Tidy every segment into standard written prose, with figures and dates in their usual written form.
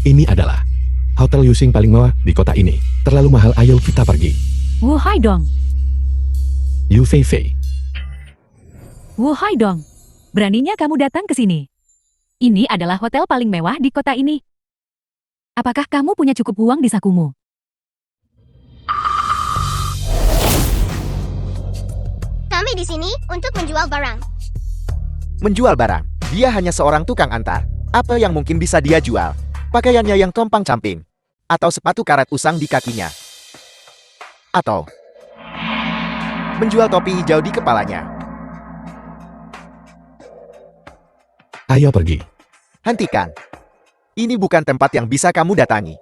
Ini adalah hotel Yusing paling mewah di kota ini. Terlalu mahal, ayo kita pergi. Wu Hai Dong. Yu Fei Fei. Wu Hai Dong. Beraninya kamu datang ke sini. Ini adalah hotel paling mewah di kota ini. Apakah kamu punya cukup uang di sakumu? Kami di sini untuk menjual barang. Menjual barang? Dia hanya seorang tukang antar. Apa yang mungkin bisa dia jual? Pakaiannya yang compang-camping. Atau sepatu karet usang di kakinya. Atau menjual topi hijau di kepalanya. Ayo pergi. Hentikan. Ini bukan tempat yang bisa kamu datangi.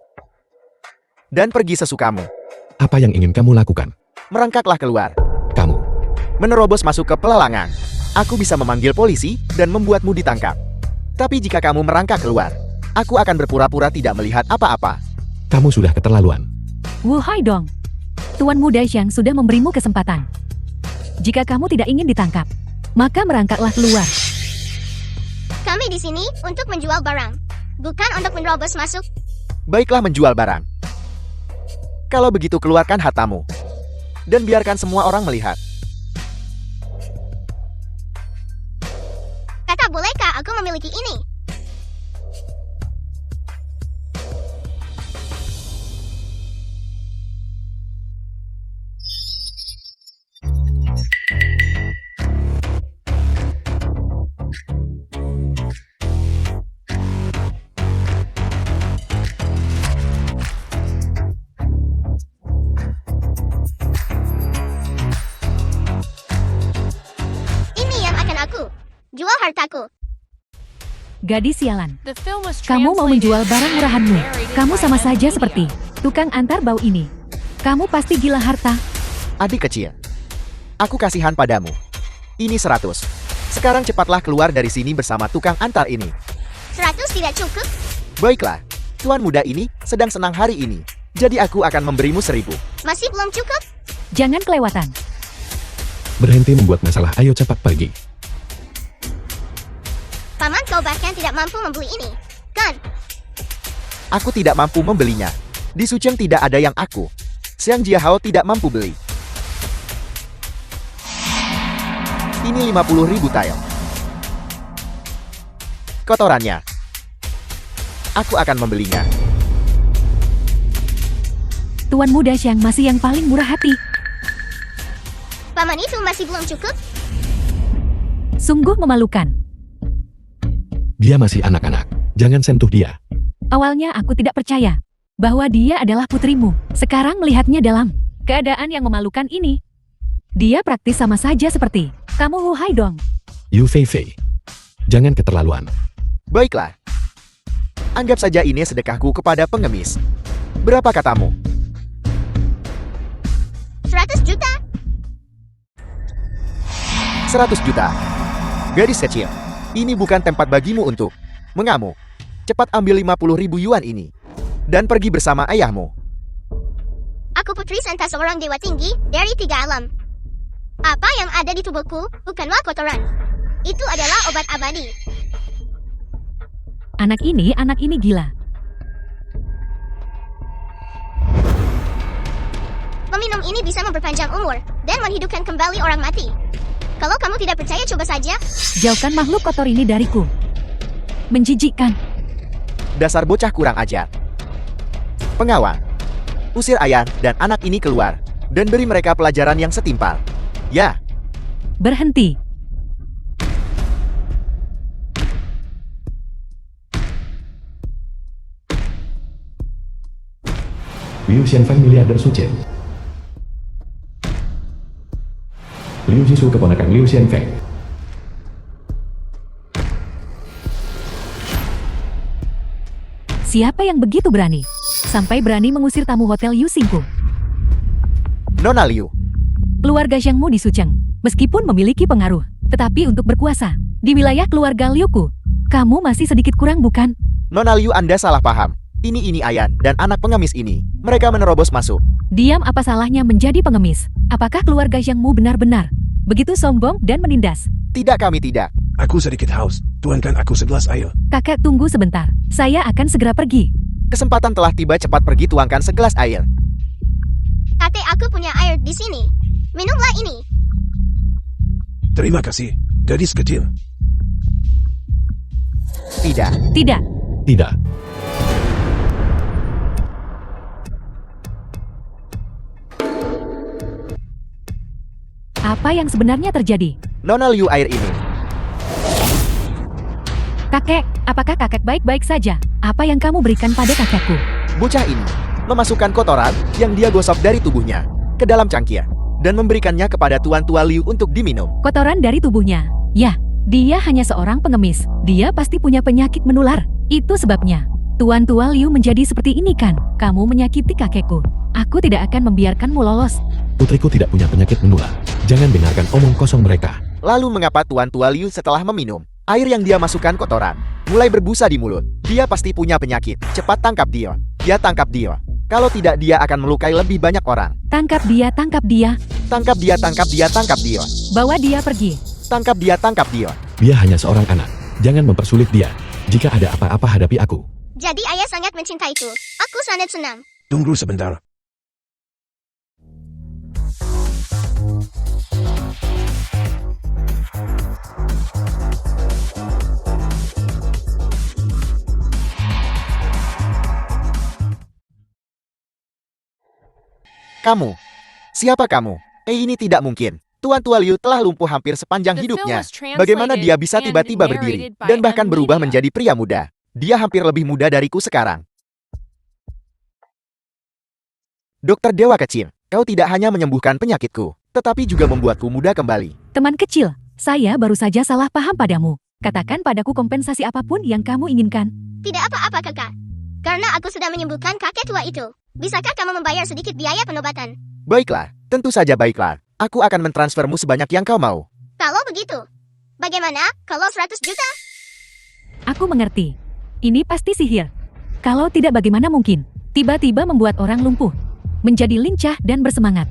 Dan pergi sesukamu. Apa yang ingin kamu lakukan? Merangkaklah keluar. Kamu. Menerobos masuk ke pelelangan. Aku bisa memanggil polisi dan membuatmu ditangkap. Tapi jika kamu merangkak keluar, aku akan berpura-pura tidak melihat apa-apa. Kamu sudah keterlaluan. Wu Hai Dong. Tuan Muda Xiang sudah memberimu kesempatan. Jika kamu tidak ingin ditangkap, maka merangkaklah keluar. Kami di sini untuk menjual barang, bukan untuk menerobos masuk. Baiklah, menjual barang. Kalau begitu keluarkan hartamu. Dan biarkan semua orang melihat. Kata, bolehkah aku memiliki ini? Ini yang akan aku jual hartaku. Gadis sialan. Kamu mau menjual barang murahanmu. Kamu sama saja seperti tukang antar bau ini. Kamu pasti gila harta. Adik kecil, aku kasihan padamu. Ini 100. Sekarang cepatlah keluar dari sini bersama tukang antar ini. 100 tidak cukup. Baiklah, tuan muda ini sedang senang hari ini. Jadi aku akan memberimu 1000. Masih belum cukup. Jangan kelewatan. Berhenti membuat masalah, ayo cepat pergi. Paman, kau bahkan tidak mampu membeli ini, kan? Aku tidak mampu membelinya. Di Sucheng tidak ada yang aku. Xiang Jiahao tidak mampu beli. Ini 50.000 tael. Kotorannya. Aku akan membelinya. Tuan Muda Xiang masih yang paling murah hati. Paman, itu masih belum cukup. Sungguh memalukan. Dia masih anak-anak. Jangan sentuh dia. Awalnya aku tidak percaya bahwa dia adalah putrimu. Sekarang melihatnya dalam keadaan yang memalukan ini. Dia praktis sama saja seperti kamu, Wu Hai Dong. Yu Fei Fei. Jangan keterlaluan. Baiklah. Anggap saja ini sedekahku kepada pengemis. Berapa katamu? 100 juta. 100 juta. Gadis kecil, ini bukan tempat bagimu untuk mengamuk. Cepat ambil 50.000 yuan ini. Dan pergi bersama ayahmu. Aku putri Santa, seorang dewa tinggi dari 3 alam. Apa yang ada di tubuhku bukanlah kotoran. Itu adalah obat abadi. Anak ini gila. Meminum ini bisa memperpanjang umur dan menghidupkan kembali orang mati. Kalau kamu tidak percaya, coba saja. Jauhkan makhluk kotor ini dariku. Menjijikkan. Dasar bocah kurang ajar. Pengawal, usir ayah dan anak ini keluar. Dan beri mereka pelajaran yang setimpal. Ya. Berhenti. Liu Xianfeng miliarder Suchen. Liu Jisu keponakan Liu Xianfeng. Siapa yang begitu berani? Sampai berani mengusir tamu hotel Yu Xingku. Nona Liu. Keluarga Xiangmu di Sucheng, meskipun memiliki pengaruh, tetapi untuk berkuasa di wilayah keluarga Liuku, kamu masih sedikit kurang, bukan? Nona Liu, Anda salah paham. Ini Ayan dan anak pengemis ini. Mereka menerobos masuk. Diam, apa salahnya menjadi pengemis? Apakah keluarga Xiangmu benar-benar begitu sombong dan menindas? Tidak, kami tidak. Aku sedikit haus. Tuankan aku segelas air. Kakak, tunggu sebentar. Saya akan segera pergi. Kesempatan telah tiba, cepat pergi tuangkan segelas air. Kakek, aku punya air di sini. Minumlah ini. Terima kasih, gadis kecil. Tidak. Tidak. Tidak. Apa yang sebenarnya terjadi? Nona Liu, air ini. Kakek, apakah kakek baik-baik saja? Apa yang kamu berikan pada kakekku? Bocah ini memasukkan kotoran yang dia gosok dari tubuhnya ke dalam cangkir dan memberikannya kepada Tuan Tua Liu untuk diminum. Kotoran dari tubuhnya. Ya, dia hanya seorang pengemis. Dia pasti punya penyakit menular. Itu sebabnya. Tuan Tua Liu menjadi seperti ini kan? Kamu menyakiti kakekku. Aku tidak akan membiarkanmu lolos. Putriku tidak punya penyakit menular. Jangan dengarkan omong kosong mereka. Lalu mengapa Tuan Tua Liu setelah meminum air yang dia masukkan kotoran mulai berbusa di mulut? Dia pasti punya penyakit. Cepat tangkap dia. Ya, tangkap dia. Kalau tidak, dia akan melukai lebih banyak orang. Tangkap dia, tangkap dia. Tangkap dia, tangkap dia, tangkap dia. Bawa dia pergi. Tangkap dia, tangkap dia. Dia hanya seorang anak. Jangan mempersulit dia. Jika ada apa-apa, hadapi aku. Jadi ayah sangat mencintaiku. Aku sangat senang. Tunggu sebentar. Kamu? Siapa kamu? Ini tidak mungkin. Tuan Tua Liu telah lumpuh hampir sepanjang hidupnya. Bagaimana dia bisa tiba-tiba berdiri dan bahkan berubah menjadi pria muda? Dia hampir lebih muda dariku sekarang. Dokter Dewa Kecil, kau tidak hanya menyembuhkan penyakitku, tetapi juga membuatku muda kembali. Teman kecil, saya baru saja salah paham padamu. Katakan padaku kompensasi apapun yang kamu inginkan. Tidak apa-apa, kakak. Karena aku sudah menyembuhkan kakek tua itu. Bisakah kamu membayar sedikit biaya pengobatan? Baiklah, tentu saja baiklah. Aku akan mentransfermu sebanyak yang kau mau. Kalau begitu, bagaimana kalau 100 juta? Aku mengerti. Ini pasti sihir. Kalau tidak, bagaimana mungkin tiba-tiba membuat orang lumpuh, menjadi lincah dan bersemangat?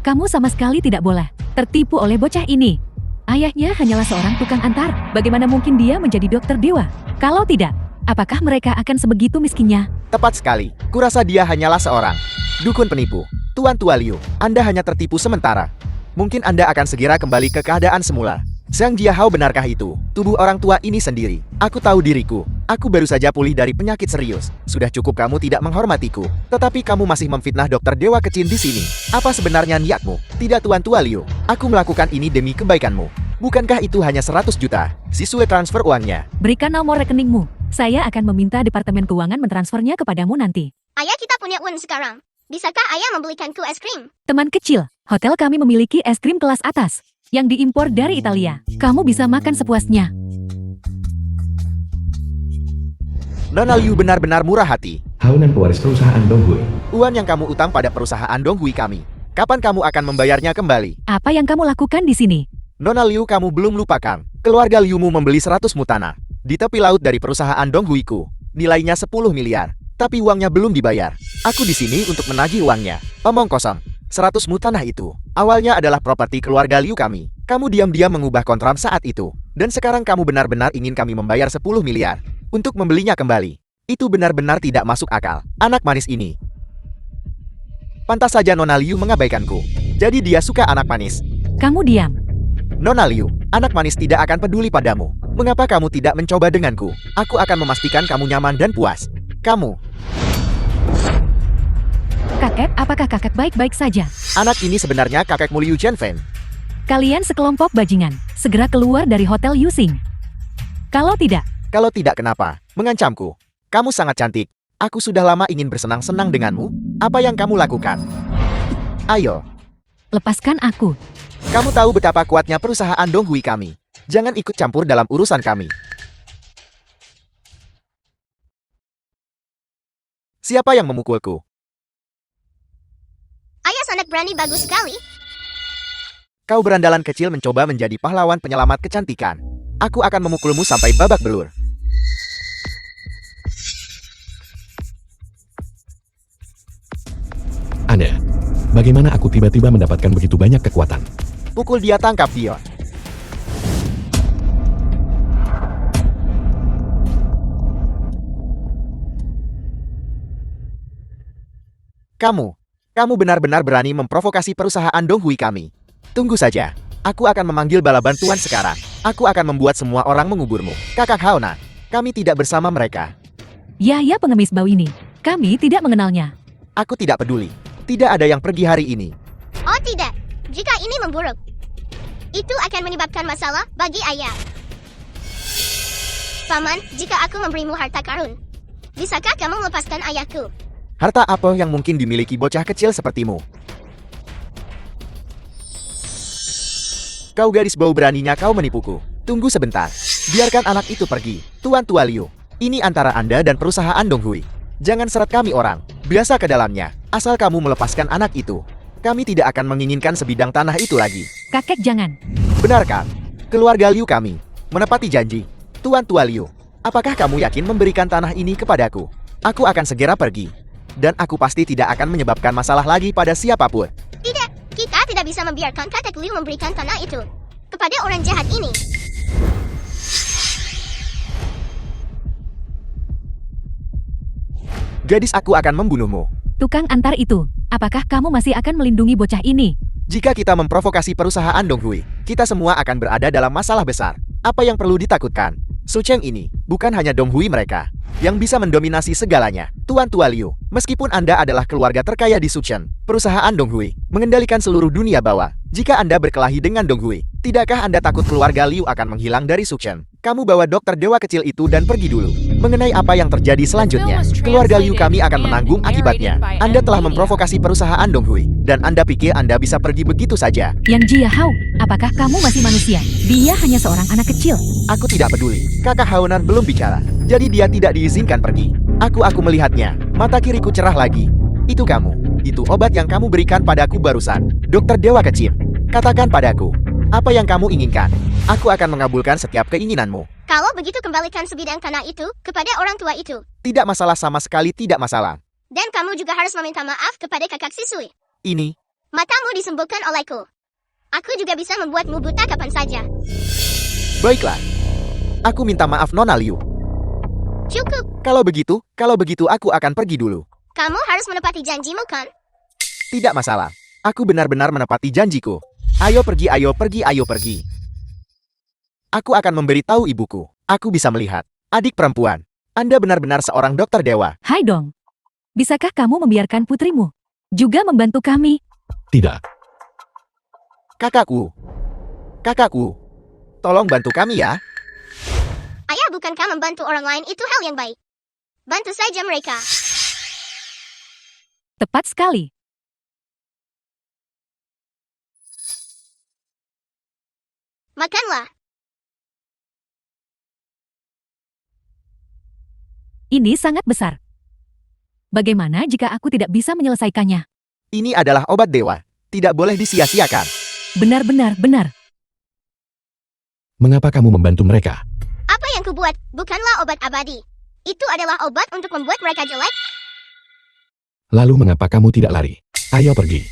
Kamu sama sekali tidak boleh tertipu oleh bocah ini. Ayahnya hanyalah seorang tukang antar. Bagaimana mungkin dia menjadi dokter dewa? Kalau tidak, apakah mereka akan sebegitu miskinnya? Tepat sekali. Kurasa dia hanyalah seorang dukun penipu. Tuan Tua Liu, Anda hanya tertipu sementara. Mungkin Anda akan segera kembali ke keadaan semula. Zhang Jiahao, benarkah itu? Tubuh orang tua ini sendiri. Aku tahu diriku. Aku baru saja pulih dari penyakit serius. Sudah cukup kamu tidak menghormatiku. Tetapi kamu masih memfitnah dokter dewa kecil di sini. Apa sebenarnya niatmu? Tidak, Tuan Tua Liu. Aku melakukan ini demi kebaikanmu. Bukankah itu hanya 100 juta? Siswe transfer uangnya. Berikan nomor rekeningmu. Saya akan meminta Departemen Keuangan mentransfernya kepadamu nanti. Ayah, kita punya uang sekarang. Bisakah ayah membelikanku es krim? Teman kecil, hotel kami memiliki es krim kelas atas yang diimpor dari Italia. Kamu bisa makan sepuasnya. Nona Liu benar-benar murah hati. Haunan pewaris perusahaan Donghui. Uang yang kamu utang pada perusahaan Donghui kami. Kapan kamu akan membayarnya kembali? Apa yang kamu lakukan di sini? Nona Liu, kamu belum lupakan. Keluarga Liumu membeli 100 mu tanah di tepi laut dari perusahaan Donghuiku. Nilainya 10 miliar. Tapi uangnya belum dibayar. Aku di sini untuk menagih uangnya. Omong kosong. 100 mu tanah itu awalnya adalah properti keluarga Liu kami. Kamu diam-diam mengubah kontrak saat itu. Dan sekarang kamu benar-benar ingin kami membayar 10 miliar untuk membelinya kembali. Itu benar-benar tidak masuk akal. Anak manis ini. Pantas saja Nona Liu mengabaikanku. Jadi dia suka anak manis. Kamu diam. Nona Liu, anak manis tidak akan peduli padamu. Mengapa kamu tidak mencoba denganku? Aku akan memastikan kamu nyaman dan puas. Kamu. Kakek, apakah kakek baik-baik saja? Anak ini sebenarnya kakekmu Liu Jianfen. Kalian sekelompok bajingan. Segera keluar dari Hotel Yusing. Kalau tidak, Kenapa? Mengancamku. Kamu sangat cantik. Aku sudah lama ingin bersenang-senang denganmu. Apa yang kamu lakukan? Ayo. lepaskan aku. Kamu tahu betapa kuatnya perusahaan Donghui kami. Jangan ikut campur dalam urusan kami. Siapa yang memukulku? Ayah sangat berani, bagus sekali. Kau berandalan kecil mencoba menjadi pahlawan penyelamat kecantikan. Aku akan memukulmu sampai babak belur. Aneh. Bagaimana aku tiba-tiba mendapatkan begitu banyak kekuatan? Pukul dia, tangkap dia. Kamu benar-benar berani memprovokasi perusahaan Donghui kami. Tunggu saja. Aku akan memanggil bala bantuan sekarang. Aku akan membuat semua orang menguburmu. Kakak Haona, kami tidak bersama mereka. Ya pengemis bau ini. Kami tidak mengenalnya. Aku tidak peduli. Tidak ada yang pergi hari ini. Oh tidak, jika ini memburuk, itu akan menyebabkan masalah bagi ayah. Paman, jika aku memberimu harta karun, bisakah kamu melepaskan ayahku? Harta apa yang mungkin dimiliki bocah kecil sepertimu? Kau gadis bau, beraninya kau menipuku. Tunggu sebentar. Biarkan anak itu pergi. Tuan Tua Liu, ini antara Anda dan perusahaan Donghui. Jangan seret kami orang. Biasa ke dalamnya. Asal kamu melepaskan anak itu. Kami tidak akan menginginkan sebidang tanah itu lagi. Kakek jangan. Benarkah? Keluarga Liu kami menepati janji. Tuan Tua Liu, apakah kamu yakin memberikan tanah ini kepadaku? Aku akan segera pergi. Dan aku pasti tidak akan menyebabkan masalah lagi pada siapapun. Tidak, kita tidak bisa membiarkan kakek Liu memberikan tanah itu kepada orang jahat ini. Gadis, aku akan membunuhmu. Tukang antar itu, apakah kamu masih akan melindungi bocah ini? Jika kita memprovokasi perusahaan Donghui, kita semua akan berada dalam masalah besar. Apa yang perlu ditakutkan? Su Cheng ini bukan hanya Donghui mereka yang bisa mendominasi segalanya. Tuan Tua Liu, meskipun Anda adalah keluarga terkaya di Suchen, perusahaan Donghui mengendalikan seluruh dunia bawah. Jika Anda berkelahi dengan Donghui, tidakkah Anda takut keluarga Liu akan menghilang dari Suchen? Kamu bawa dokter dewa kecil itu dan pergi dulu. Mengenai apa yang terjadi selanjutnya, keluarga Liu kami akan menanggung akibatnya. Anda telah memprovokasi perusahaan Donghui, dan Anda pikir Anda bisa pergi begitu saja? Yang Jia Hao, apakah kamu masih manusia? Dia hanya seorang anak kecil. Aku tidak peduli. Kakak Haonan belum bicara, jadi dia tidak diizinkan pergi. Aku melihatnya. Mata kiriku cerah lagi. Itu kamu. Itu obat yang kamu berikan padaku barusan. Dokter dewa kecil. Katakan padaku, apa yang kamu inginkan? Aku akan mengabulkan setiap keinginanmu. Kalau begitu, kembalikan sebidang tanah itu kepada orang tua itu. Tidak masalah, sama sekali tidak masalah. Dan kamu juga harus meminta maaf kepada kakak siswi. Ini, Matamu disembuhkan olehku. Aku juga bisa membuatmu buta kapan saja. baiklah. Aku minta maaf, Nona Liu. Cukup. Kalau begitu aku akan pergi dulu. Kamu harus menepati janjimu kan? Tidak masalah. Aku benar-benar menepati janjiku. Ayo pergi, ayo pergi, ayo pergi. Aku akan memberitahu ibuku. Aku bisa melihat. Adik perempuan, Anda benar-benar seorang dokter dewa. Hai dong. Bisakah kamu membiarkan putrimu juga membantu kami? Tidak. Kakakku, tolong bantu kami ya. Ayah, bukankah membantu orang lain itu hal yang baik? Bantu saja mereka. Tepat sekali. Makanlah. Ini sangat besar. Bagaimana jika aku tidak bisa menyelesaikannya? Ini adalah obat dewa. Tidak boleh disia-siakan. Benar. Mengapa kamu membantu mereka? Apa yang kubuat bukanlah obat abadi. Itu adalah obat untuk membuat mereka jelek. Lalu mengapa kamu tidak lari? Ayo pergi.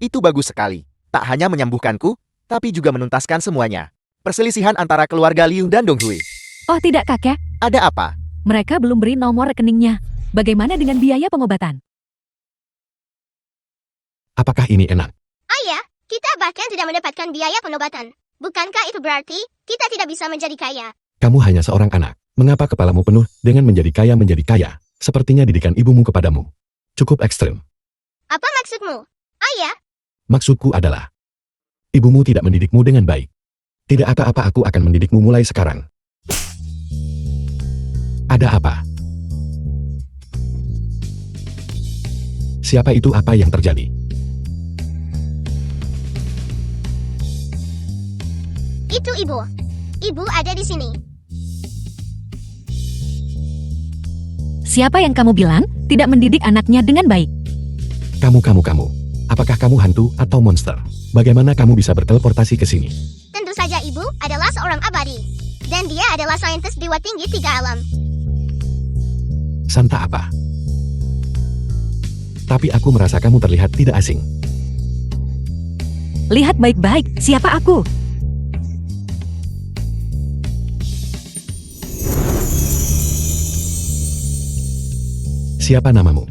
Itu bagus sekali. Tak hanya menyembuhkanku, tapi juga menuntaskan semuanya. Perselisihan antara keluarga Liu dan Donghui. Oh tidak kakek, Ada apa? mereka belum beri nomor rekeningnya. Bagaimana dengan biaya pengobatan? Apakah ini enak? Ayah, kita bahkan tidak mendapatkan biaya pengobatan. Bukankah itu berarti kita tidak bisa menjadi kaya? Kamu hanya seorang anak. Mengapa kepalamu penuh dengan menjadi kaya? Sepertinya didikan ibumu kepadamu cukup ekstrim. Apa maksudmu? Ayah, Maksudku adalah, ibumu tidak mendidikmu dengan baik. Tidak apa-apa, aku akan mendidikmu mulai sekarang. Ada apa? Siapa itu? Apa yang terjadi? itu ibu. Ibu ada di sini. Siapa yang kamu bilang tidak mendidik anaknya dengan baik? Kamu. Apakah kamu hantu atau monster? Bagaimana kamu bisa berteleportasi ke sini? Tentu saja ibu adalah seorang abadi. Dan dia adalah saintis dewa tinggi 3 alam. Santa apa? Tapi aku merasa kamu terlihat tidak asing. Lihat baik-baik, siapa aku? Siapa namamu?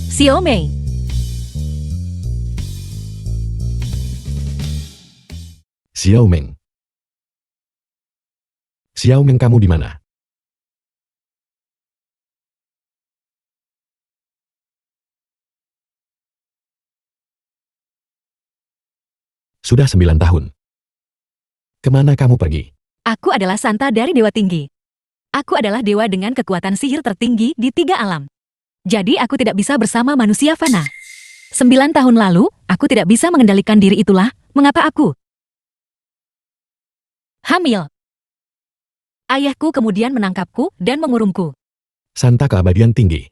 Xiao Mei. Xiao Meng. Xiao Meng, kamu di mana? Sudah 9 tahun. Kemana kamu pergi? Aku adalah Santa dari Dewa Tinggi. Aku adalah dewa dengan kekuatan sihir tertinggi di 3 alam. Jadi aku tidak bisa bersama manusia fana. 9 tahun lalu, aku tidak bisa mengendalikan diri, itulah mengapa aku hamil. Ayahku kemudian menangkapku dan mengurungku. Santa keabadian tinggi.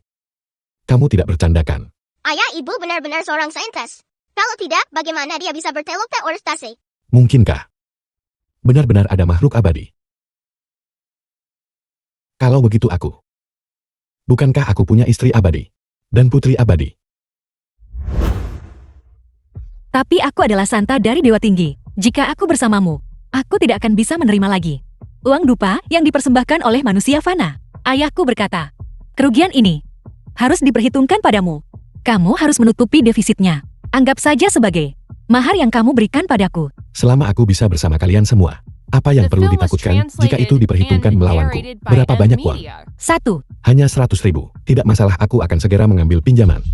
Kamu tidak bercandakan. Ayah ibu benar-benar seorang saintis. Kalau tidak, bagaimana dia bisa berteleportasi? Mungkinkah benar-benar ada makhluk abadi? Kalau begitu bukankah aku punya istri abadi dan putri abadi? Tapi aku adalah Santa dari Dewa Tinggi. Jika aku bersamamu, aku tidak akan bisa menerima lagi uang dupa yang dipersembahkan oleh manusia fana. Ayahku berkata, kerugian ini harus diperhitungkan padamu. Kamu harus menutupi defisitnya. Anggap saja sebagai mahar yang kamu berikan padaku. Selama aku bisa bersama kalian semua, apa yang perlu ditakutkan jika itu diperhitungkan melawanku? Berapa banyak uang? 1. Hanya 100.000. Tidak masalah, aku akan segera mengambil pinjaman.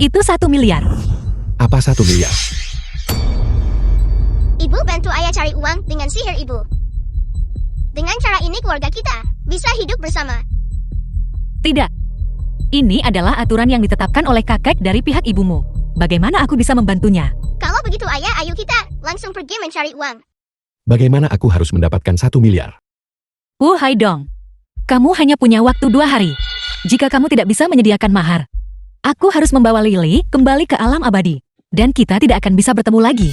Itu 1 miliar. Apa 1 miliar? Ibu bantu ayah cari uang dengan sihir ibu. Dengan cara ini keluarga kita bisa hidup bersama. Tidak. Ini adalah aturan yang ditetapkan oleh kakek dari pihak ibumu. Bagaimana aku bisa membantunya? Kalau begitu ayah, ayo kita langsung pergi mencari uang. Bagaimana aku harus mendapatkan 1 miliar? Hai Dong. Kamu hanya punya waktu 2 hari. Jika kamu tidak bisa menyediakan mahar, aku harus membawa Lily kembali ke alam abadi. Dan kita tidak akan bisa bertemu lagi.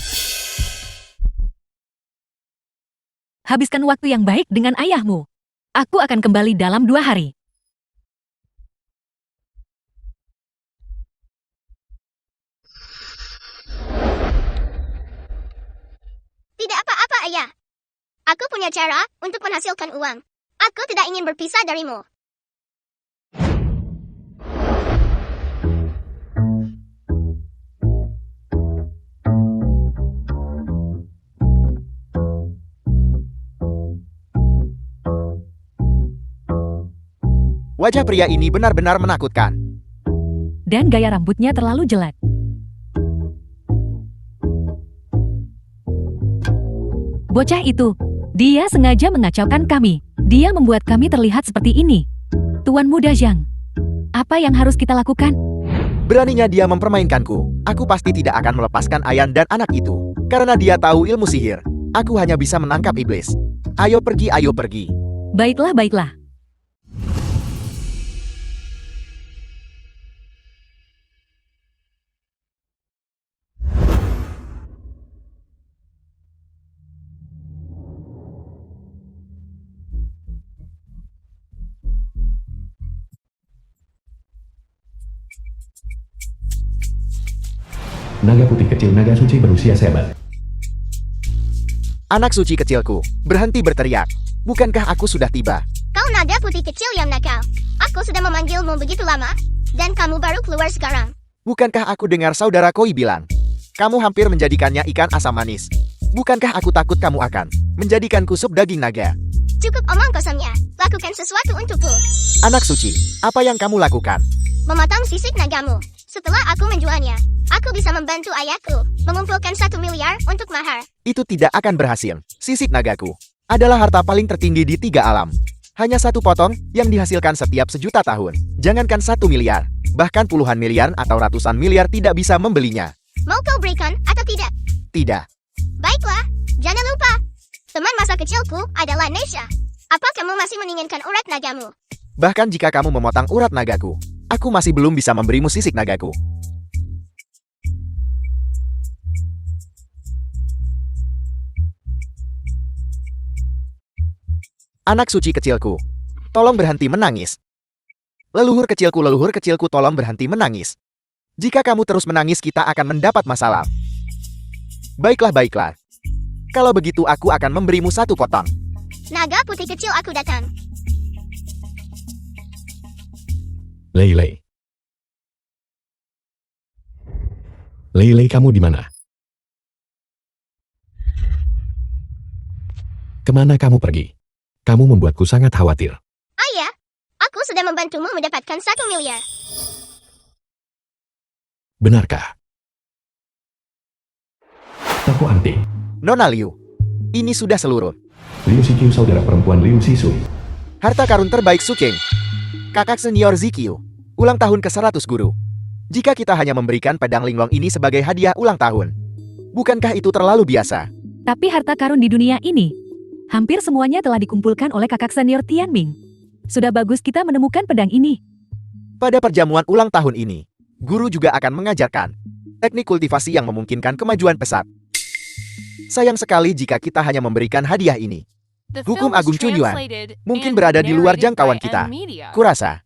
Habiskan waktu yang baik dengan ayahmu. Aku akan kembali dalam 2 hari. Tidak apa-apa ayah. Aku punya cara untuk menghasilkan uang. Aku tidak ingin berpisah darimu. Wajah pria ini benar-benar menakutkan. Dan gaya rambutnya terlalu jelek. Bocah itu, dia sengaja mengacaukan kami. Dia membuat kami terlihat seperti ini. Tuan Muda Zhang, apa yang harus kita lakukan? Beraninya dia mempermainkanku. Aku pasti tidak akan melepaskan Ayan dan anak itu. Karena dia tahu ilmu sihir. Aku hanya bisa menangkap iblis. Ayo pergi, ayo pergi. Baiklah, baiklah. Naga putih kecil naga suci berusia sebat. Anak suci kecilku, berhenti berteriak. Bukankah aku sudah tiba? Kau naga putih kecil yang nakal. Aku sudah memanggilmu begitu lama, dan kamu baru keluar sekarang. Bukankah aku dengar saudara Koi bilang, kamu hampir menjadikannya ikan asam manis? Bukankah aku takut kamu akan menjadikanku sup daging naga? Cukup omong kosongnya. Lakukan sesuatu untukku. Anak suci, apa yang kamu lakukan? Memotong sisik nagamu. Setelah aku menjualnya, aku bisa membantu ayahku mengumpulkan 1 miliar untuk mahar. Itu tidak akan berhasil. Sisik nagaku adalah harta paling tertinggi di 3 alam. Hanya 1 potong yang dihasilkan setiap 1.000.000 tahun. Jangankan 1 miliar, bahkan puluhan miliar atau ratusan miliar tidak bisa membelinya. Mau kau berikan atau tidak? Tidak. Baiklah, jangan lupa. Teman masa kecilku adalah Nesha. Apa kamu masih menginginkan urat nagamu? Bahkan jika kamu memotong urat nagaku, aku masih belum bisa memberimu sisik nagaku. Anak suci kecilku, tolong berhenti menangis. Leluhur kecilku, tolong berhenti menangis. Jika kamu terus menangis, kita akan mendapat masalah. Baiklah, baiklah. Kalau begitu aku akan memberimu 1 potong. Naga putih kecil aku datang. Lei. Lei, kamu di mana? Kemana kamu pergi? Kamu membuatku sangat khawatir. Ayah, aku sudah membantumu mendapatkan 1 miliar. Benarkah? Toko antik. Nona Liu, ini sudah seluruh. Liu Xiqiu, saudara perempuan Liu Sisui. Harta karun terbaik Suking. Kakak senior Ziqiu. Ulang tahun ke-100 guru. Jika kita hanya memberikan pedang linglong ini sebagai hadiah ulang tahun, bukankah itu terlalu biasa? Tapi harta karun di dunia ini, hampir semuanya telah dikumpulkan oleh kakak senior Tianming. Sudah bagus kita menemukan pedang ini. Pada perjamuan ulang tahun ini, guru juga akan mengajarkan teknik kultivasi yang memungkinkan kemajuan pesat. Sayang sekali jika kita hanya memberikan hadiah ini. Hukum Agung Chunyuan mungkin berada di luar jangkauan kita. Kurasa,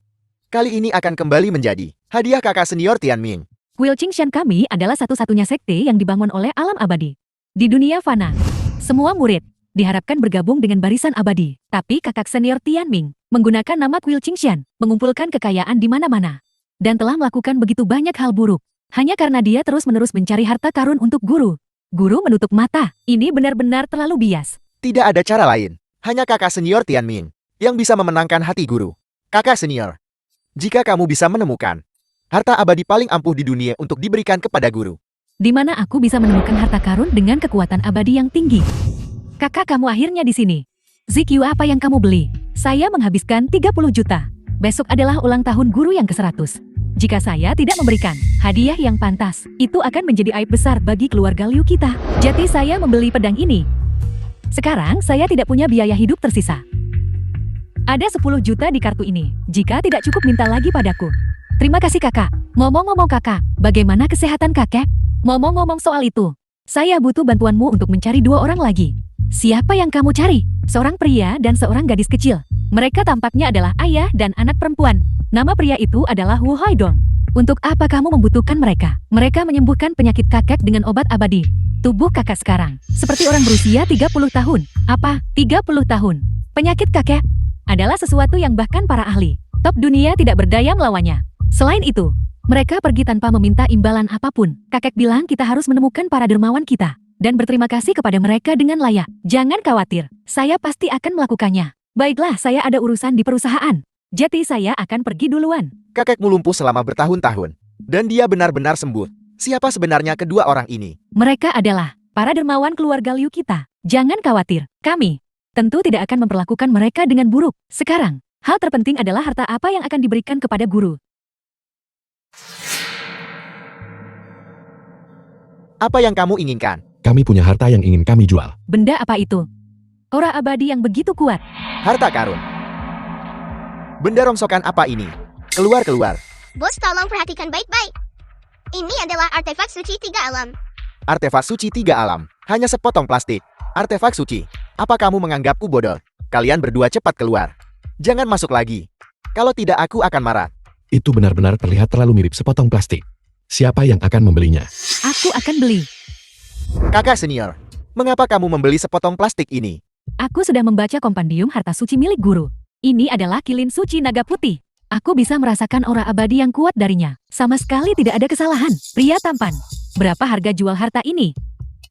kali ini akan kembali menjadi hadiah kakak senior Tianming. Kuil Qingshan kami adalah satu-satunya sekte yang dibangun oleh alam abadi. Di dunia fana, semua murid diharapkan bergabung dengan barisan abadi. Tapi kakak senior Tianming menggunakan nama Kuil Qingshan, mengumpulkan kekayaan di mana-mana. Dan telah melakukan begitu banyak hal buruk. Hanya karena dia terus-menerus mencari harta karun untuk guru. Guru menutup mata. Ini benar-benar terlalu bias. Tidak ada cara lain. Hanya kakak senior Tianming yang bisa memenangkan hati guru. Kakak senior, jika kamu bisa menemukan harta abadi paling ampuh di dunia untuk diberikan kepada guru. Di mana aku bisa menemukan harta karun dengan kekuatan abadi yang tinggi? Kakak kamu akhirnya di sini. Ziqiu, apa yang kamu beli? Saya menghabiskan 30 juta. Besok adalah ulang tahun guru yang ke-100. Jika saya tidak memberikan hadiah yang pantas, itu akan menjadi aib besar bagi keluarga Liu kita. Jadi saya membeli pedang ini. Sekarang saya tidak punya biaya hidup tersisa. Ada 10 juta di kartu ini. Jika tidak cukup, minta lagi padaku. Terima kasih kakak. Ngomong-ngomong kakak, bagaimana kesehatan kakek? Ngomong-ngomong soal itu, saya butuh bantuanmu untuk mencari 2 orang lagi. Siapa yang kamu cari? Seorang pria dan seorang gadis kecil. Mereka tampaknya adalah ayah dan anak perempuan. Nama pria itu adalah Wu Haidong. Untuk apa kamu membutuhkan mereka? Mereka menyembuhkan penyakit kakek dengan obat abadi. Tubuh kakak sekarang seperti orang berusia 30 tahun. Apa? 30 tahun. Penyakit kakek adalah sesuatu yang bahkan para ahli top dunia tidak berdaya melawannya. Selain itu, mereka pergi tanpa meminta imbalan apapun. Kakek bilang kita harus menemukan para dermawan kita dan berterima kasih kepada mereka dengan layak. Jangan khawatir, saya pasti akan melakukannya. Baiklah, saya ada urusan di perusahaan. Jadi saya akan pergi duluan. Kakekmu lumpuh selama bertahun-tahun, dan dia benar-benar sembuh. Siapa sebenarnya kedua orang ini? Mereka adalah para dermawan keluarga Liu kita. Jangan khawatir, kami tentu tidak akan memperlakukan mereka dengan buruk. Sekarang, hal terpenting adalah harta apa yang akan diberikan kepada guru. Apa yang kamu inginkan? Kami punya harta yang ingin kami jual. Benda apa itu? Aura abadi yang begitu kuat. Harta karun. Benda rongsokan apa ini? Keluar. Bos, tolong perhatikan baik-baik. Ini adalah artefak suci 3 alam. Artefak suci 3 alam. Hanya sepotong plastik. Artefak suci. Apa kamu menganggapku bodoh? Kalian berdua cepat keluar. Jangan masuk lagi. Kalau tidak, aku akan marah. Itu benar-benar terlihat terlalu mirip sepotong plastik. Siapa yang akan membelinya? Aku akan beli. Kakak senior, mengapa kamu membeli sepotong plastik ini? Aku sudah membaca kompendium harta suci milik guru. Ini adalah kilin suci naga putih. Aku bisa merasakan aura abadi yang kuat darinya. Sama sekali tidak ada kesalahan. Pria tampan. Berapa harga jual harta ini?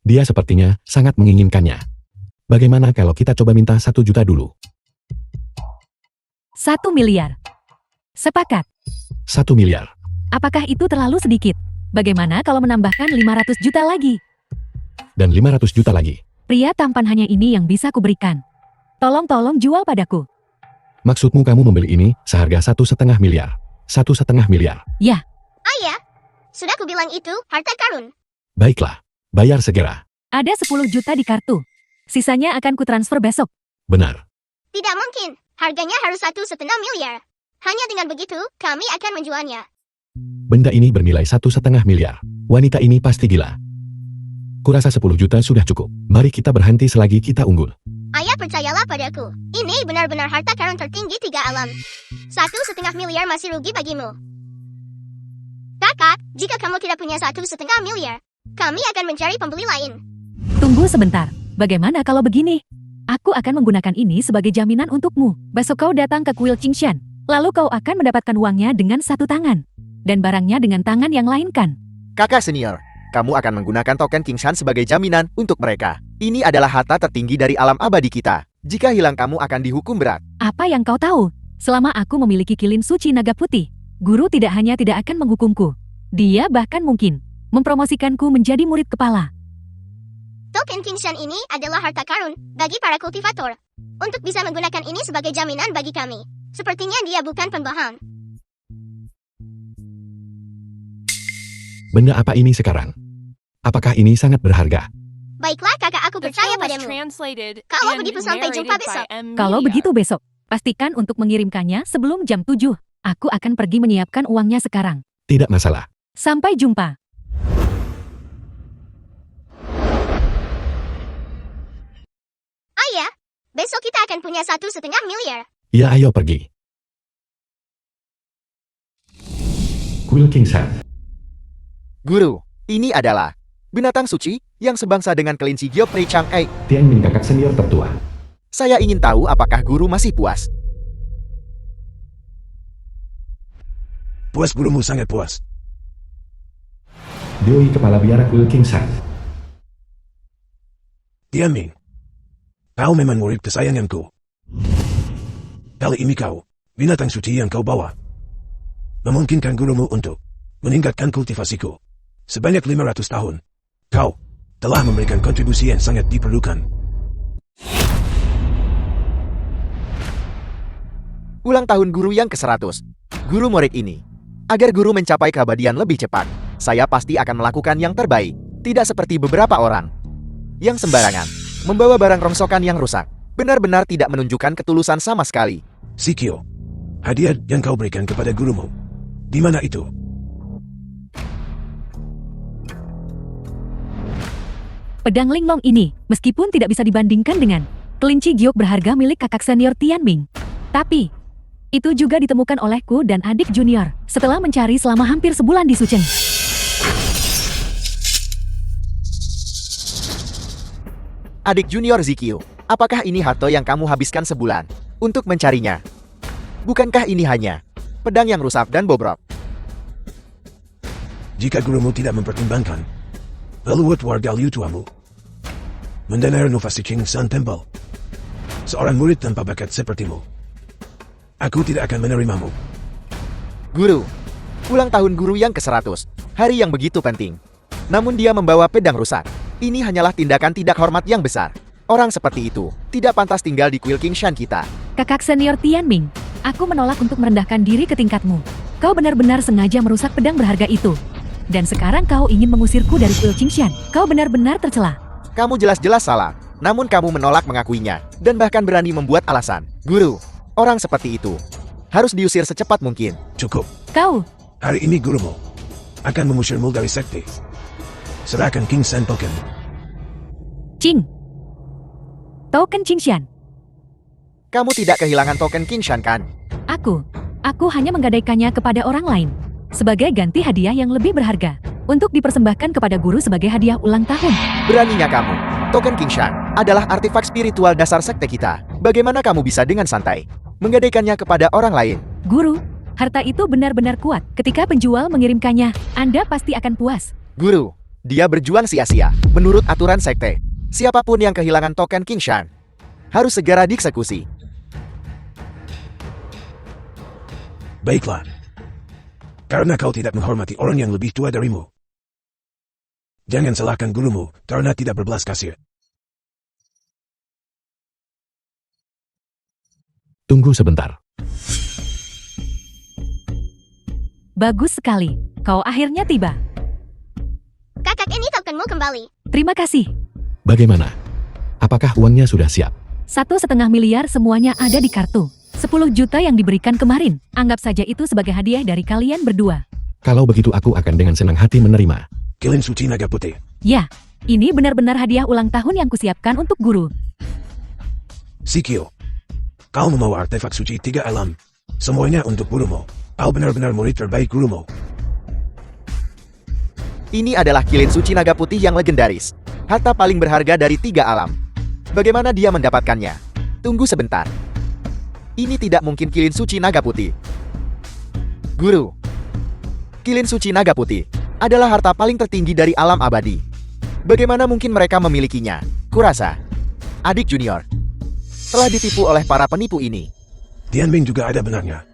Dia sepertinya sangat menginginkannya. Bagaimana kalau kita coba minta 1 juta dulu? 1 miliar. Sepakat. 1 miliar. Apakah itu terlalu sedikit? Bagaimana kalau menambahkan 500 juta lagi? Dan 500 juta lagi. Pria tampan, hanya ini yang bisa kuberikan. Tolong jual padaku. Maksudmu kamu membeli ini seharga 1,5 miliar? 1,5 miliar. Ya, Ayah, sudah kubilang itu harta karun. Baiklah, bayar segera. ada 10 juta di kartu. Sisanya akan kutransfer besok. Benar. Tidak mungkin. Harganya harus 1,5 miliar. Hanya dengan begitu, kami akan menjualnya. Benda ini bernilai 1,5 miliar. Wanita ini pasti gila. Kurasa 10 juta sudah cukup. Mari kita berhenti selagi kita unggul. Ayah, percayalah padaku. Ini benar-benar harta karun tertinggi 3 alam. 1,5 miliar masih rugi bagimu. Kakak, jika kamu tidak punya 1,5 miliar, kami akan mencari pembeli lain. Tunggu sebentar. Bagaimana kalau begini? Aku akan menggunakan ini sebagai jaminan untukmu. Besok kau datang ke kuil Qingshan. Lalu kau akan mendapatkan uangnya dengan satu tangan. Dan barangnya dengan tangan yang lain kan? Kakak senior, kamu akan menggunakan token Qingshan sebagai jaminan untuk mereka. Ini adalah harta tertinggi dari alam abadi kita. Jika hilang kamu akan dihukum berat. Apa yang kau tahu? Selama aku memiliki kilin suci naga putih, guru tidak hanya tidak akan menghukumku. Dia bahkan mungkin mempromosikanku menjadi murid kepala. Token Qingshan ini adalah harta karun bagi para kultivator. Untuk bisa menggunakan ini sebagai jaminan bagi kami. Sepertinya dia bukan pembohong. Benda apa ini sekarang? Apakah ini sangat berharga? Baiklah kakak, aku The percaya film was padamu. translated Kalau and begitu sampai narrated jumpa by besok. M. Kalau Media. begitu besok, pastikan untuk mengirimkannya sebelum jam 7. Aku akan pergi menyiapkan uangnya sekarang. Tidak masalah. Sampai jumpa. Ayah, besok kita akan punya 1,5 miliar. Ya ayo pergi. Kuil Qingshan. Guru, ini adalah binatang suci yang sebangsa dengan kelinci Geoffrey Chang'e. Tianming kakak senior tertua. Saya ingin tahu apakah guru masih puas. Puas gurumu sangat puas. Dewi kepala biara kuil Qingshan. Tianming. Kau memang murid kesayanganku. Kali ini kau, binatang suci yang kau bawa, memungkinkan gurumu untuk meningkatkan kultivasiku. Sebanyak 500 tahun. Kau telah memberikan kontribusi yang sangat diperlukan. Ulang tahun guru yang ke-100. Guru murid ini. Agar guru mencapai keabadian lebih cepat, saya pasti akan melakukan yang terbaik. Tidak seperti beberapa orang yang sembarangan membawa barang rongsokan yang rusak. Benar-benar tidak menunjukkan ketulusan sama sekali. Sikyo, hadiah yang kau berikan kepada gurumu, di mana itu? Pedang linglong ini, meskipun tidak bisa dibandingkan dengan kelinci giok berharga milik kakak senior Tianming, tapi itu juga ditemukan olehku dan adik junior setelah mencari selama hampir sebulan di Sucheng. Adik junior Zikyu, apakah ini harta yang kamu habiskan sebulan untuk mencarinya? Bukankah ini hanya pedang yang rusak dan bobrok? Jika gurumu tidak mempertimbangkan, leluhur warga Liu tuamu mendengar inovasi Qingshan Temple, seorang murid tanpa bakat sepertimu, aku tidak akan menerimamu. Guru, ulang tahun guru yang ke-100, hari yang begitu penting. Namun dia membawa pedang rusak. Ini hanyalah tindakan tidak hormat yang besar. Orang seperti itu tidak pantas tinggal di kuil Qingshan kita. Kakak senior Tianming, aku menolak untuk merendahkan diri ke tingkatmu. Kau benar-benar sengaja merusak pedang berharga itu. Dan sekarang kau ingin mengusirku dari kuil Qingshan. Kau benar-benar tercela. Kamu jelas-jelas salah, namun kamu menolak mengakuinya, dan bahkan berani membuat alasan. Guru, orang seperti itu harus diusir secepat mungkin. Cukup. Kau, Hari ini gurumu akan mengusirmu dari sekte. Serahkan Qingshan token. Qing. Token Qingshan. Kamu tidak kehilangan token Qingshan kan? Aku hanya menggadaikannya kepada orang lain. Sebagai ganti hadiah yang lebih berharga. Untuk dipersembahkan kepada guru sebagai hadiah ulang tahun. Beraninya kamu. Token Qingshan adalah artefak spiritual dasar sekte kita. Bagaimana kamu bisa dengan santai menggadaikannya kepada orang lain? Guru, harta itu benar-benar kuat. Ketika penjual mengirimkannya, Anda pasti akan puas. Guru, dia berjuang sia-sia. Menurut aturan sekte, siapapun yang kehilangan token Qingshan harus segera dieksekusi. Baiklah. Karena kau tidak menghormati orang yang lebih tua darimu, jangan salahkan gurumu karena tidak berbelas kasih. Tunggu sebentar. Bagus sekali. Kau akhirnya tiba. Kakak, ini tokenmu kembali. Terima kasih. Bagaimana? Apakah uangnya sudah siap? 1,5 miliar semuanya ada di kartu. 10 juta yang diberikan kemarin. Anggap saja itu sebagai hadiah dari kalian berdua. Kalau begitu aku akan dengan senang hati menerima. Kilin suci naga putih. Ya, ini benar-benar hadiah ulang tahun yang kusiapkan untuk guru. Sikyo, kau membawa artefak suci 3 alam. Semuanya untuk gurumu. Kau benar-benar murid terbaik gurumu. Ini adalah kilin suci naga putih yang legendaris. Harta paling berharga dari 3 alam. Bagaimana dia mendapatkannya? Tunggu sebentar. Ini tidak mungkin kilin suci naga putih. Guru, kilin suci naga putih adalah harta paling tertinggi dari alam abadi. Bagaimana mungkin mereka memilikinya? Kurasa, adik junior telah ditipu oleh para penipu ini. Tianming juga ada benarnya.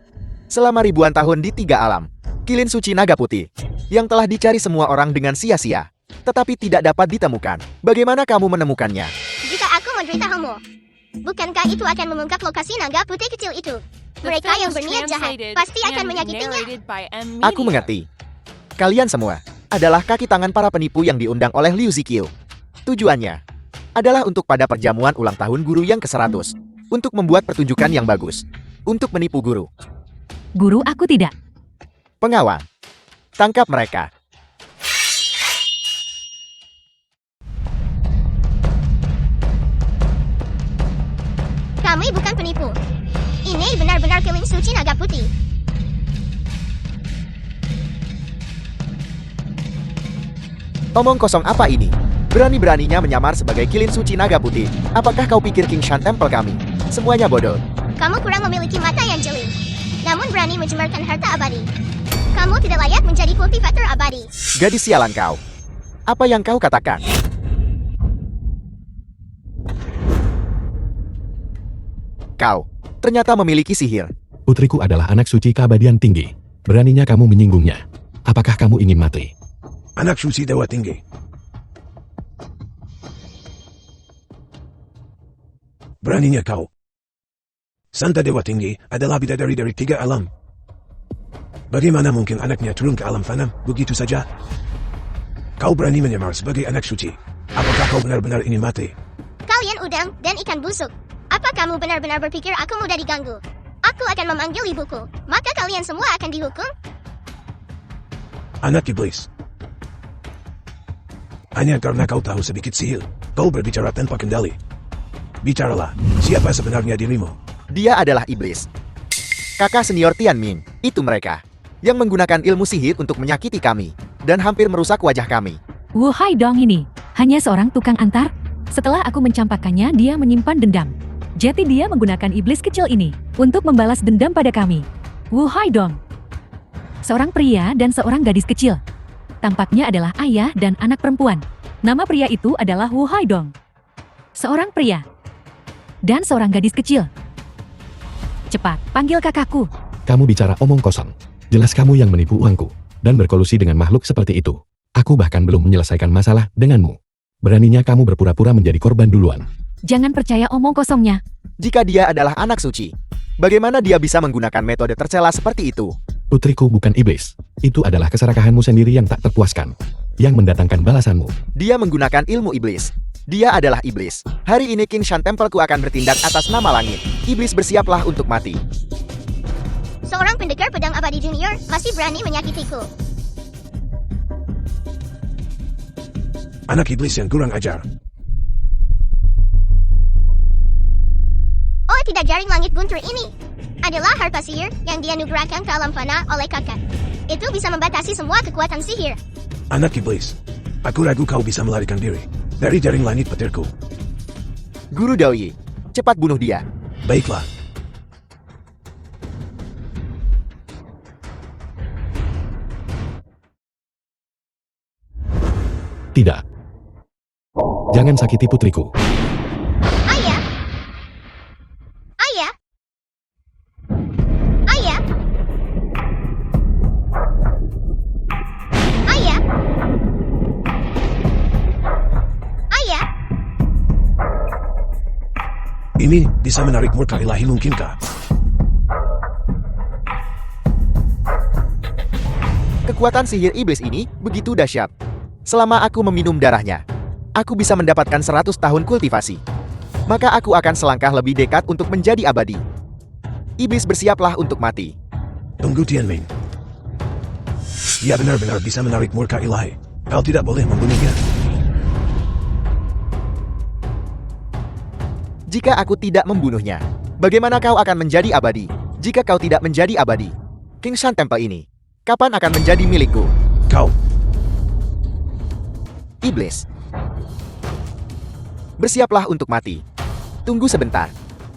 Selama ribuan tahun di 3 alam, kilin suci naga putih yang telah dicari semua orang dengan sia-sia, tetapi tidak dapat ditemukan. Bagaimana kamu menemukannya? Jika aku menderita homo, bukankah itu akan mengungkap lokasi naga putih kecil itu? Mereka yang berniat jahat pasti akan menyakitinya. Aku mengerti. Kalian semua adalah kaki tangan para penipu yang diundang oleh Liu Zikyu. Tujuannya adalah untuk pada perjamuan ulang tahun guru yang ke-100, untuk membuat pertunjukan yang bagus, untuk menipu guru. Guru, aku tidak. Pengawal, tangkap mereka. Kami bukan penipu. Ini benar-benar kilin suci naga putih. Omong kosong apa ini? Berani-beraninya menyamar sebagai kilin suci naga putih. Apakah kau pikir King Shan Temple kami? Semuanya bodoh. Kamu kurang memiliki mata yang jeli, namun berani mencemarkan harta abadi. Kamu tidak layak menjadi kultivator abadi. Gadis sialan kau. Apa yang kau katakan? Kau ternyata memiliki sihir. Putriku adalah anak suci keabadian tinggi. Beraninya kamu menyinggungnya. Apakah kamu ingin mati? Anak suci Dewa Tinggi. Beraninya kau. Santa Dewa Tinggi adalah bidadari dari 3 alam. Bagaimana mungkin anaknya turun ke alam fana begitu saja? Kau berani menyamar sebagai anak suci. Apakah kau benar-benar ingin mati? Kalian udang dan ikan busuk. Apa kamu benar-benar berpikir aku mudah diganggu? Aku akan memanggil ibuku, maka kalian semua akan dihukum. Anak iblis. Hanya karena kau tahu sedikit sihir, kau berbicara tanpa kendali. Bicaralah, siapa sebenarnya dirimu? Dia adalah iblis. Kakak senior Tianming, itu mereka yang menggunakan ilmu sihir untuk menyakiti kami dan hampir merusak wajah kami. Wu Haidong ini hanya seorang tukang antar. Setelah aku mencampakkannya, dia menyimpan dendam. Jadi dia menggunakan iblis kecil ini untuk membalas dendam pada kami. Wu Haidong, seorang pria dan seorang gadis kecil. Tampaknya adalah ayah dan anak perempuan. Nama pria itu adalah Wu Haidong. Seorang pria dan seorang gadis kecil. Cepat, panggil kakakku. Kamu bicara omong kosong. Jelas kamu yang menipu uangku dan berkolusi dengan makhluk seperti itu. Aku bahkan belum menyelesaikan masalah denganmu. Beraninya kamu berpura-pura menjadi korban duluan. Jangan percaya omong kosongnya. Jika dia adalah anak suci, bagaimana dia bisa menggunakan metode tercela seperti itu? Putriku bukan iblis. Itu adalah keserakahanmu sendiri yang tak terpuaskan, yang mendatangkan balasanmu. Dia menggunakan ilmu iblis. Dia adalah iblis. Hari ini King Shan Templeku akan bertindak atas nama langit. Iblis bersiaplah untuk mati. Seorang pendekar pedang abadi junior masih berani menyakitiku. Anak iblis yang kurang ajar. Oh, tidak, jaring langit guntur ini adalah harpa sihir yang dianugerahkan ke alam fana oleh kakak. Itu bisa membatasi semua kekuatan sihir. Anak iblis. Aku ragu kau bisa melarikan diri dari jaring langit petirku. Guru Daoyi, cepat bunuh dia. Baiklah. Tidak. Jangan sakiti putriku. Ayah. Ayah. Ayah. Ayah. Ayah. Ini bisa menarik murka ilahi mungkinkah? Kekuatan sihir iblis ini begitu dahsyat. Selama aku meminum darahnya, aku bisa mendapatkan 100 tahun kultivasi. Maka aku akan selangkah lebih dekat untuk menjadi abadi. Iblis bersiaplah untuk mati. Tunggu Tianming. Dia benar-benar bisa menarik murka ilahi. Kau tidak boleh membunuhnya. Jika aku tidak membunuhnya, bagaimana kau akan menjadi abadi? Jika kau tidak menjadi abadi, King Shan Temple ini, kapan akan menjadi milikku? Kau. Iblis. Bersiaplah untuk mati. Tunggu sebentar.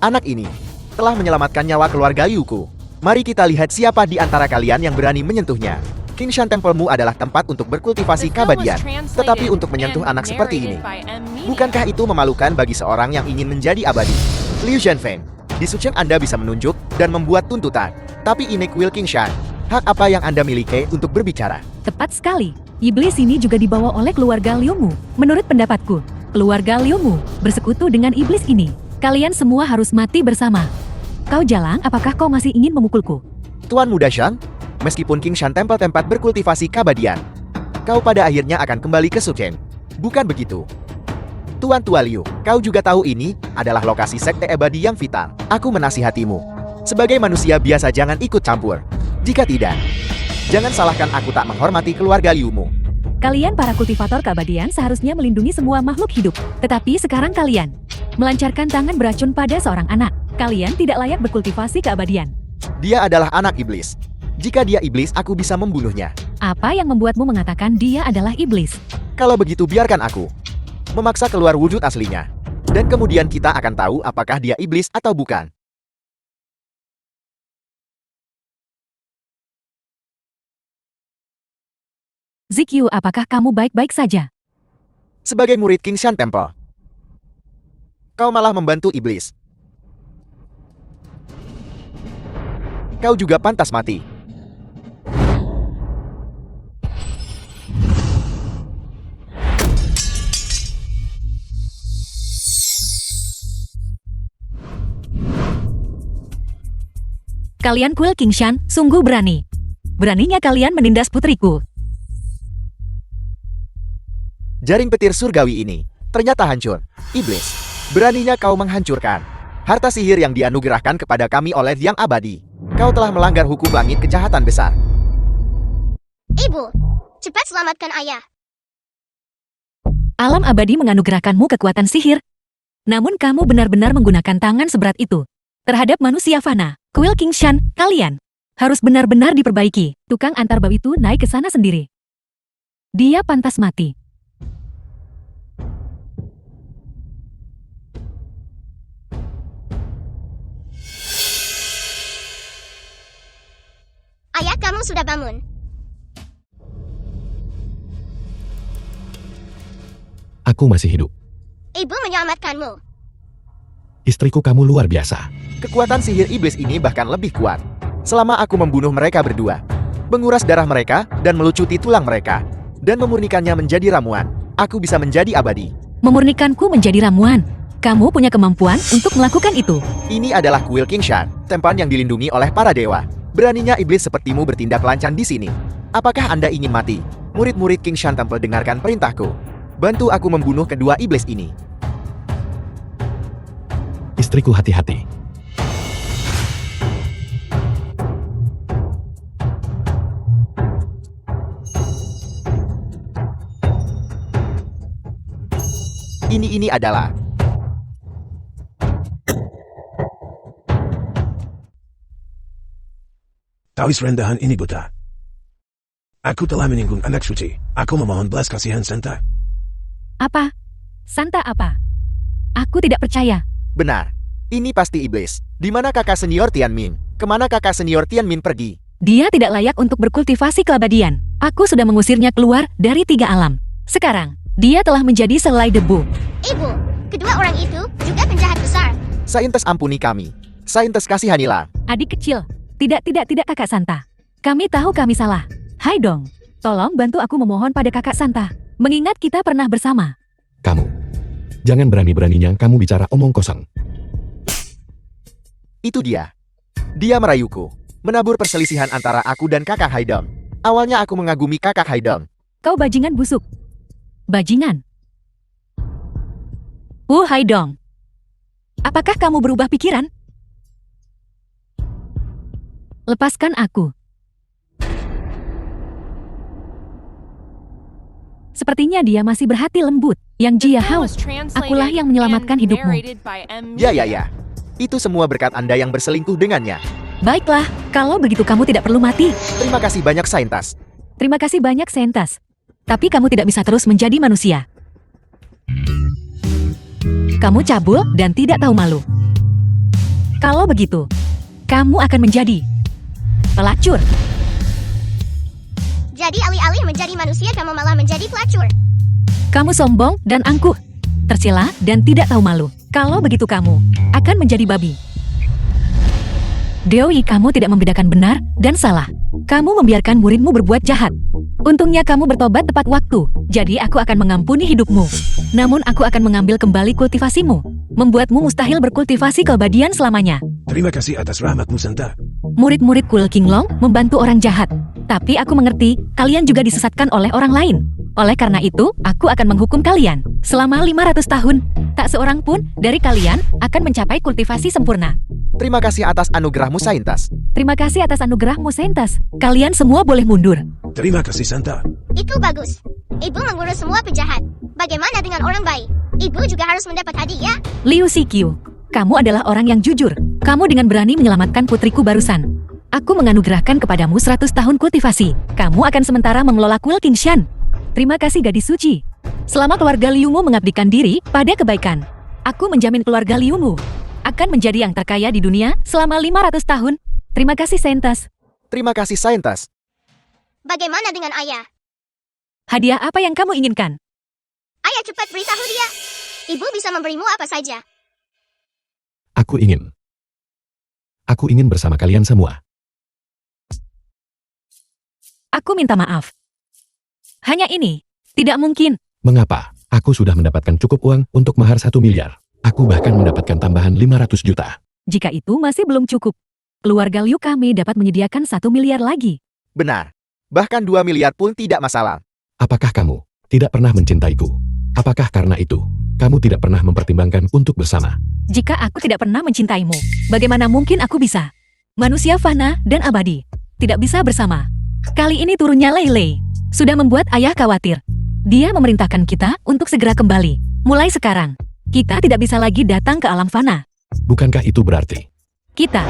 Anak ini telah menyelamatkan nyawa keluarga Liuku. Mari kita lihat siapa di antara kalian yang berani menyentuhnya. Qingshan Templemu adalah tempat untuk berkultivasi keabadian. Tetapi untuk menyentuh anak seperti ini, bukankah itu memalukan bagi seorang yang ingin menjadi abadi? Liu Zhenfeng, di Sucheng Anda bisa menunjuk dan membuat tuntutan. Tapi ini kuil Qingshan. Hak apa yang Anda miliki untuk berbicara? Tepat sekali. Iblis ini juga dibawa oleh keluarga Liumu. Menurut pendapatku, keluarga Liumu bersekutu dengan iblis ini. Kalian semua harus mati bersama. Kau Jalang, apakah kau masih ingin memukulku? Tuan Muda Shang, meskipun Qingshan Temple tempat berkultivasi keabadian, kau pada akhirnya akan kembali ke Sucheng. Bukan begitu? Tuan Tua Liu, kau juga tahu ini adalah lokasi sekte abadi yang vital. Aku menasihatimu. Sebagai manusia biasa jangan ikut campur. Jika tidak, jangan salahkan aku tak menghormati keluarga Liumu. Kalian para kultivator keabadian seharusnya melindungi semua makhluk hidup. Tetapi sekarang kalian melancarkan tangan beracun pada seorang anak. Kalian tidak layak berkultivasi keabadian. Dia adalah anak iblis. Jika dia iblis, aku bisa membunuhnya. Apa yang membuatmu mengatakan dia adalah iblis? Kalau begitu biarkan aku memaksa keluar wujud aslinya. Dan kemudian kita akan tahu apakah dia iblis atau bukan. Zikyu, apakah kamu baik-baik saja? Sebagai murid Qingshan Temple, kau malah membantu iblis. Kau juga pantas mati. Kalian kuil Qingshan sungguh berani. Beraninya kalian menindas putriku. Jaring petir surgawi ini ternyata hancur. Iblis, beraninya kau menghancurkan harta sihir yang dianugerahkan kepada kami oleh Yang Abadi. Kau telah melanggar hukum langit kejahatan besar. Ibu, cepat selamatkan ayah. Alam abadi menganugerahkanmu kekuatan sihir. Namun kamu benar-benar menggunakan tangan seberat itu terhadap manusia fana. Kuil Qingshan, kalian harus benar-benar diperbaiki. Tukang antar bau itu naik ke sana sendiri. Dia pantas mati. Ayah, kamu sudah bangun. Aku masih hidup. Ibu menyelamatkanmu. Istriku, kamu luar biasa. Kekuatan sihir iblis ini bahkan lebih kuat. Selama aku membunuh mereka berdua, menguras darah mereka dan melucuti tulang mereka, dan memurnikannya menjadi ramuan, aku bisa menjadi abadi. Memurnikanku menjadi ramuan. Kamu punya kemampuan untuk melakukan itu. Ini adalah kuil Qingshan, tempat yang dilindungi oleh para dewa. Beraninya iblis sepertimu bertindak lancang di sini. Apakah Anda ingin mati? Murid-murid Qingshan Temple, dengarkan perintahku. Bantu aku membunuh kedua iblis ini. Istriku, hati-hati. Ini adalah Tawis rendahan ini buta. Aku telah menyinggung anak suci. Aku memohon belas kasihan Santa. Apa? Santa apa? Aku tidak percaya. benar. Ini pasti iblis. Di mana kakak senior Tianmin? Kemana kakak senior Tianmin pergi? Dia tidak layak untuk berkultivasi keabadian. Aku sudah mengusirnya keluar dari 3 alam. Sekarang, dia telah menjadi selai debu. Ibu, kedua orang itu juga penjahat besar. Saintes, ampuni kami. Saintes, kasihanilah. Adik kecil, tidak kakak Santa. Kami tahu kami salah. Hai dong, tolong bantu aku memohon pada kakak Santa. Mengingat kita pernah bersama. Kamu. Jangan berani-beraninya kamu bicara omong kosong. Itu dia. Dia merayuku. Menabur perselisihan antara aku dan kakak Haidong. Awalnya aku mengagumi kakak Haidong. Kau bajingan busuk. Bajingan. Hai dong. Apakah kamu berubah pikiran? Lepaskan aku. Sepertinya dia masih berhati lembut. Yang Jia Hao, akulah yang menyelamatkan hidupmu. Ya. Itu semua berkat Anda yang berselingkuh dengannya. Baiklah, kalau begitu kamu tidak perlu mati. Terima kasih banyak, Saintas. Terima kasih banyak, Sentas. Tapi kamu tidak bisa terus menjadi manusia. Kamu cabul dan tidak tahu malu. Kalau begitu, kamu akan menjadi pelacur. Jadi alih-alih menjadi manusia kamu malah menjadi pelacur. Kamu sombong dan angkuh, tercela dan tidak tahu malu. Kalau begitu kamu akan menjadi babi. Dewi, kamu tidak membedakan benar dan salah. Kamu membiarkan muridmu berbuat jahat. Untungnya kamu bertobat tepat waktu, jadi aku akan mengampuni hidupmu. Namun aku akan mengambil kembali kultivasimu, membuatmu mustahil berkultivasi keabadian selamanya. Terima kasih atas rahmatmu, Santa. Murid-murid Kul Kinglong membantu orang jahat. Tapi aku mengerti, kalian juga disesatkan oleh orang lain. Oleh karena itu, aku akan menghukum kalian. Selama 500 tahun, tak seorang pun dari kalian akan mencapai kultivasi sempurna. Terima kasih atas anugerahmu, Saintas. Terima kasih atas anugerahmu, Saintas. Kalian semua boleh mundur. Terima kasih, Santa. Itu bagus. Ibu mengurus semua penjahat. Bagaimana dengan orang baik? Ibu juga harus mendapat hadiah. Liu Xikyu, kamu adalah orang yang jujur. Kamu dengan berani menyelamatkan putriku barusan. Aku menganugerahkan kepadamu 100 tahun kultivasi. Kamu akan sementara mengelola Kul Kingshan. Terima kasih gadis suci. Selama keluarga Liumu mengabdikan diri pada kebaikan, aku menjamin keluarga Liumu akan menjadi yang terkaya di dunia selama 500 tahun. Terima kasih, Saintas. Terima kasih, Saintas. Bagaimana dengan ayah? Hadiah apa yang kamu inginkan? Ayah cepat beritahu dia. Ibu bisa memberimu apa saja. Aku ingin bersama kalian semua. Aku minta maaf. Hanya ini. Tidak mungkin. Mengapa? Aku sudah mendapatkan cukup uang untuk mahar 1 miliar. Aku bahkan mendapatkan tambahan 500 juta. Jika itu masih belum cukup, keluarga Liu kami dapat menyediakan 1 miliar lagi. Benar. Bahkan 2 miliar pun tidak masalah. Apakah kamu tidak pernah mencintaiku? Apakah karena itu, kamu tidak pernah mempertimbangkan untuk bersama? Jika aku tidak pernah mencintaimu, bagaimana mungkin aku bisa? Manusia fana dan abadi tidak bisa bersama. Kali ini turunnya Lei Lei sudah membuat ayah khawatir. Dia memerintahkan kita untuk segera kembali. Mulai sekarang, kita tidak bisa lagi datang ke alam fana. Bukankah itu berarti Kita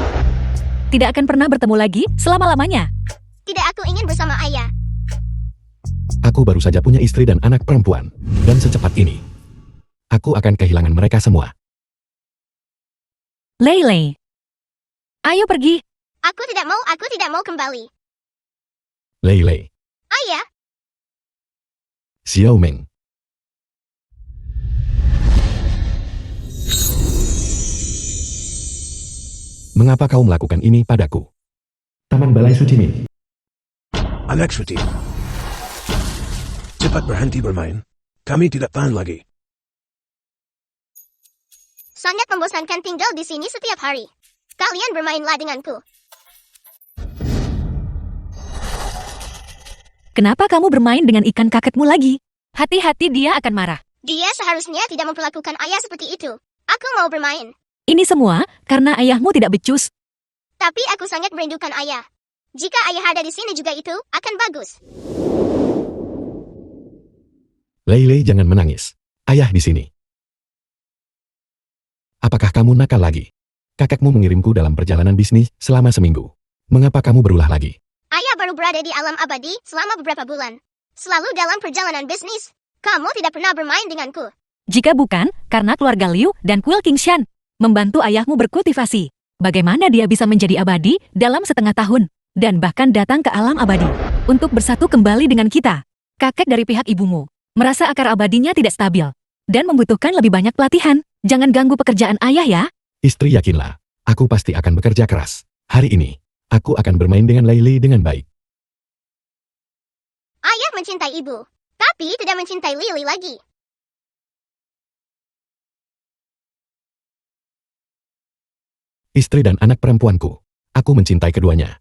tidak akan pernah bertemu lagi selama-lamanya. Tidak, aku ingin bersama ayah. aku baru saja punya istri dan anak perempuan? Dan secepat ini, aku akan kehilangan mereka semua. Lei Lei, ayo pergi. Aku tidak mau kembali. Lei Lei, Ayah, Xiao Meng. Mengapa kau melakukan ini padaku? Taman Balai Suci Ming. Anak suci. Cepat berhenti bermain. Kami tidak tahan lagi. sangat membosankan tinggal di sini setiap hari. Kalian bermainlah denganku. Kenapa kamu bermain dengan ikan kakekmu lagi? Hati-hati, dia akan marah. Dia seharusnya tidak memperlakukan ayah seperti itu. Aku mau bermain. Ini semua karena ayahmu tidak becus. Tapi aku sangat merindukan ayah. Jika ayah ada di sini juga itu akan bagus. Lei Lei, jangan menangis. Ayah di sini. Apakah kamu nakal lagi? Kakekmu mengirimku dalam perjalanan bisnis selama seminggu. Mengapa kamu berulah lagi? Ayah baru berada di alam abadi selama beberapa bulan. Selalu dalam perjalanan bisnis. Kamu tidak pernah bermain denganku. Jika bukan karena keluarga Liu dan Kul Kingshan membantu ayahmu berkultivasi, bagaimana dia bisa menjadi abadi dalam setengah tahun dan bahkan datang ke alam abadi untuk bersatu kembali dengan kita? Kakek dari pihak ibumu merasa akar abadinya tidak stabil dan membutuhkan lebih banyak pelatihan. Jangan ganggu pekerjaan ayah ya. Istri, yakinlah, aku pasti akan bekerja keras. Hari ini, aku akan bermain dengan Lei Lei dengan baik. Ayah mencintai ibu, tapi tidak mencintai Lily lagi. Istri dan anak perempuanku, aku mencintai keduanya.